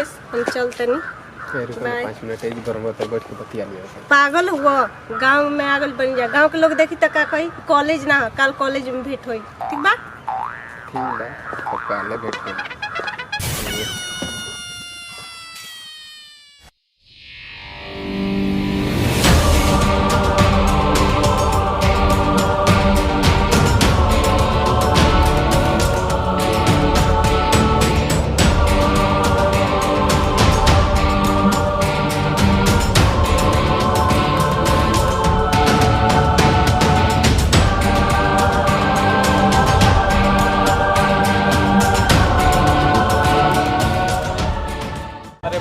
College हम चलते नहीं। 5 मिनट एक बार मत बैठ के बतिया लिया। पागल हुआ गांव में आगल बन जा, गांव के लोग देखी त का कही कॉलेज ना कल कॉलेज में भेंट होई। ठीक बा तो काले भेंट होई।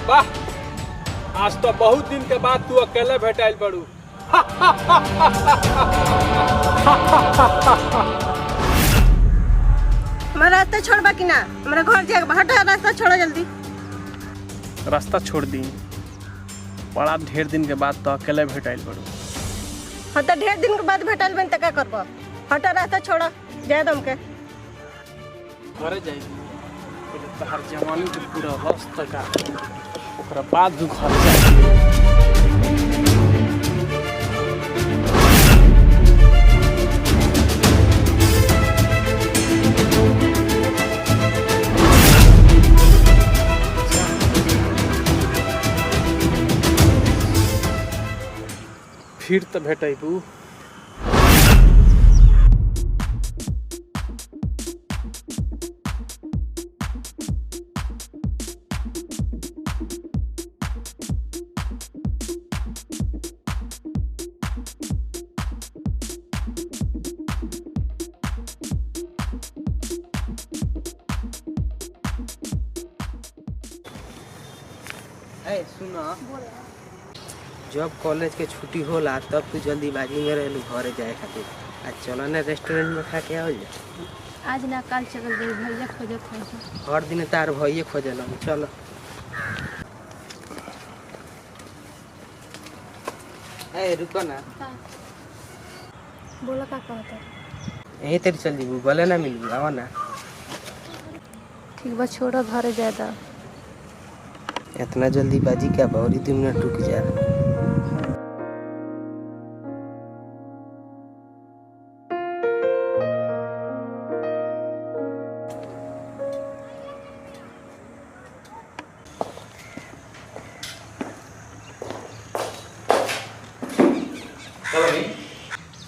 वाह, आज तो बहुत दिन के बाद तू अकेले भेटाइल बड़ू। हमारा रास्ता छोड़बा कि ना? हमारा घर जाएगा, हटा रास्ता छोड़ो जल्दी। रास्ता छोड़ दी, बड़ा ढेर दिन के बाद तो अकेले भेटाइल बड़ू। हाँ तो ढेर दिन के बाद भेटाइल बन त का करबो? हटा रास्ता छोड़ो जाए दम के। घरे जाएगी तहर जवानी के पूरा रास्ता का ओकरा बाद तू घर जाएगी। फिर तो भेटैबू। सुनो, जब कॉलेज के छुट्टी होला तब तू जल्दीबाजी में रहलू घरे जाए खातिर। आज चलो ना रेस्टोरेंट में खा के आओ। आज ना कल चल गई, भैया खोजत है। हर दिन तार भैया खोजल। चलो ए रुको ना। बोला का कहता? यही तेरी चल जीबू, गले ना मिलू। आओ ना। ठीक बा, छोड़ो घरे ज्यादा। इतना जल्दीबाजी क्या बावरी 2 मिनट रुक जा।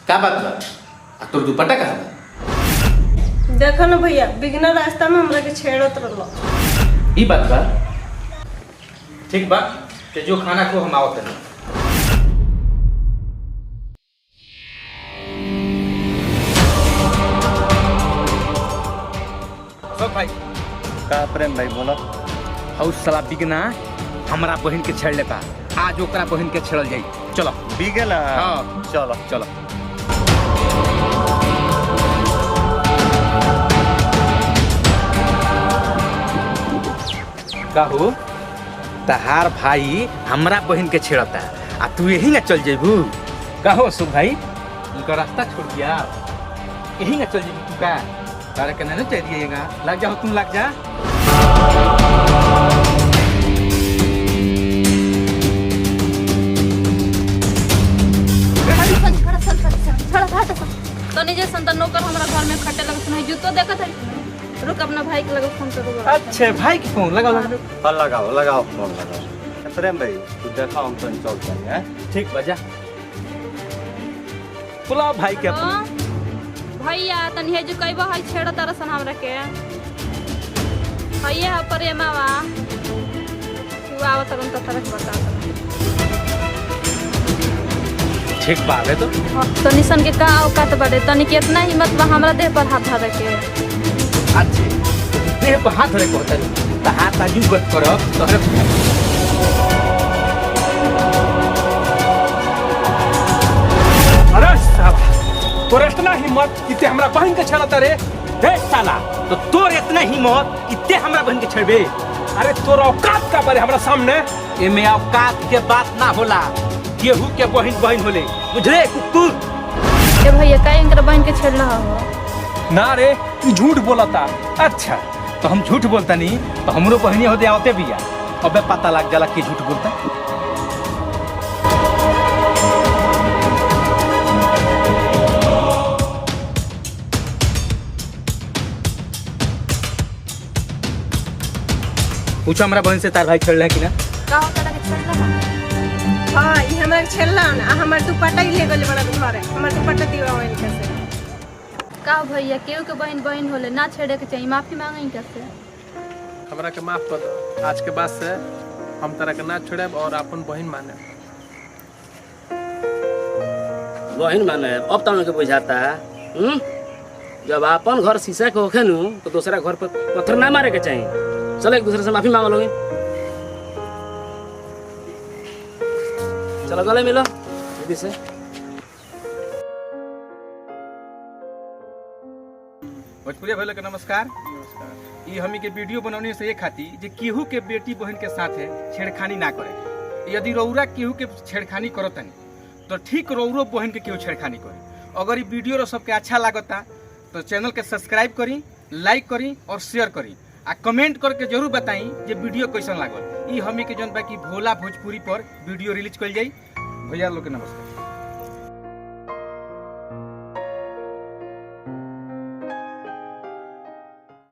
क्या बात बा? तोर दुपट्टा कहाँ बा? देखो ना भैया, बिगनर रास्ता में हमरा के छेड़त रहलो। ई बात बा? ठीक बा, ते जो खाना को हम आवत नहीं। सब भाई का प्रेम भाई बोला? हाउस साला बिगना हमरा बहन के छेड़ लेता। आज ओकरा बहन के छेड़ल जाई। चलो बिगेला। हाँ चलो चलो। कहू तहार भाई हमरा बहन के छेड़ता आ तू यही ना चल जेबू? कहो सुख भाई, उनका रास्ता छोड़ दिया, यही ना चल जेबू तू? का तारा के ना चल दिएगा? लग जाओ, तुम लग जा। तो निजे संतान नौकर हमरा घर में खटे लगत नहीं। जूतो देखत है, रुक अपना भाई के लगे फोन करो। अच्छे भाई की फोन लगाओ। लगाओ फोन लगाओ। प्रेम भाई तू देखा हम तो चल जाए। ठीक बजा। बुलाओ भाई के। भैया तनी हे जो कहबो है छेड़ तरसन हमरा के। भैया प्रेमावा तू आवत रन त तरक बता। ठीक बात है। तो निशन के का औकात बड़े, तनी कितना हिम्मत बा हमरा देह पर हाथ धरे के। अच्छे देह पर हाथ धरे कहता है तो हाथ आजू गत करो तोहरे। अरे साहब, तोर इतना हिम्मत कि ते हमरा बहन के छेड़ता रे? हे साला, तो तोर इतना हिम्मत कि ते हमरा बहन के छेड़बे? अरे तोर औकात का बारे हमरा सामने? एमे औकात के बात ना होला, केहू के बहन बहन होले, बुझले कुकुर? ए भैया काहे इनकर बहन के छेड़ रहा हो? ना रे, तू झूठ बोलता। अच्छा तो हम झूठ बोलता नहीं तो हमरो बहनी होते आवते बिया। अबे पता लग जाला कि झूठ बोलता। पूछो हमरा बहन से तार भाई छेड़ कि ना। का होता लगे छेड़ला हम? हाँ ये हमरा के छेड़ला आ हमर दुपट्टा ही ले गले बड़ा घरे हमर दुपट्टा दिवा होई कैसे। का भैया केहू के बहन बहन होले ना छेड़े के चाहिए, माफी मांगे कैसे? हमरा के माफ कर दो। आज के बाद से हम तरह के ना छोड़े और अपन बहन माने। बहन माने अब तो हमके बुझाता जब अपन घर शीशा के होखे नु तो दूसरा घर पर पत्थर ना मारे के चाहिए। चलो एक दूसरे से माफी मांग लोगे। चलो गले मिलो दीदी से। भोजपुरिया भाई लोग के नमस्कार। ये हमी के वीडियो बनौने से ये खाती जे केहू के बेटी बहन के साथ छेड़खानी ना करे। यदि रौरा केहू के छेड़खानी करतनी तो ठीक रौरो बहन के केहू छेड़खानी करे। अगर ये वीडियो रो सबके अच्छा लागता तो चैनल के सब्सक्राइब करी, लाइक करी और शेयर करी आ कमेंट करके जरूर बताई जे वीडियो कैसन लागल। ई हमी के जौन बा कि भोला भोजपुरी पर वीडियो रिलीज कइल जाई। भैया लोग के नमस्कार।